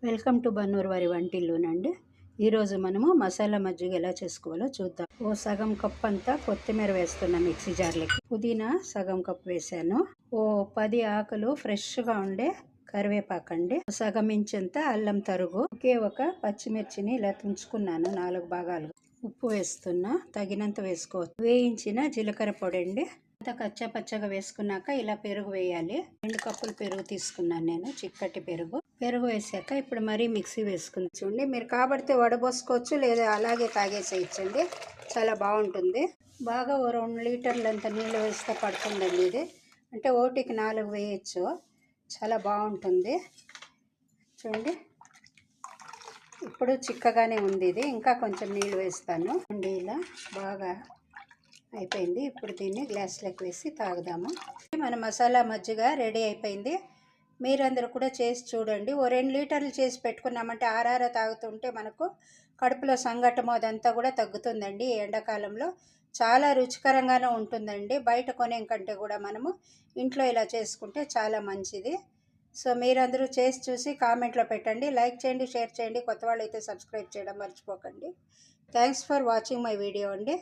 Welcome to Bannur వారి వంటిల్లునండి. ఈరోజు మనము మసాలా మజ్జిగ ఎలా చేసుకోవాలో చూద్దాం. ఓ సగం కప్ అంతా కొత్తిమీర వేస్తున్నా మిక్సీ జార్లకి. పుదీనా సగం కప్ వేసాను. ఓ 10 ఆకులు ఫ్రెష్గా ఉండే కరివేపాకండి. సగం ఇంచంత అల్లం తరుగు. ఒకే ఒక పచ్చిమిర్చిని ఇలా తుంచుకున్నాను 4 భాగాలు. ఉప్పు వేస్తున్నా, తగినంత వేసుకోవచ్చు. వేయించిన జీలకర్ర పొడి అండి. అంతా కచ్చా పచ్చగా వేసుకున్నాక ఇలా పెరుగు వేయాలి. 2 కప్పులు పెరుగు తీసుకున్నాను నేను, చిక్కటి పెరుగు వేసాక ఇప్పుడు మరీ మిక్సీ వేసుకుని చూడండి. మీరు కాబడితే వడబోసుకోవచ్చు, లేదా అలాగే తాగేసేయచ్చండి. చాలా బాగుంటుంది. బాగా ఓ 2 లీటర్లంత నీళ్ళు వేస్తే పడుతుందండి ఇది. అంటే ఓటికి 4 వేయచ్చు. చాలా బాగుంటుంది చూడండి. ఇప్పుడు చిక్కగానే ఉంది ఇది, ఇంకా కొంచెం నీళ్ళు వేస్తాను అండి. ఇలా బాగా అయిపోయింది. ఇప్పుడు దీన్ని గ్లాస్లోకి వేసి తాగుదాము. మన మసాలా మజ్జిగ రెడీ అయిపోయింది. మీరందరూ కూడా చేసి చూడండి. ఓ 2 లీటర్లు చేసి పెట్టుకున్నామంటే ఆరార తాగుతుంటే మనకు కడుపులో సంగటము అదంతా కూడా తగ్గుతుందండి. ఎండాకాలంలో చాలా రుచికరంగానే ఉంటుందండి. బయట కొనే కంటే కూడా మనము ఇంట్లో ఇలా చేసుకుంటే చాలా మంచిది. సో మీరందరూ చేసి చూసి కామెంట్లో పెట్టండి. లైక్ చేయండి, షేర్ చేయండి. కొత్త వాళ్ళు అయితే సబ్స్క్రైబ్ చేయడం మర్చిపోకండి. Thanks for watching my video అండి.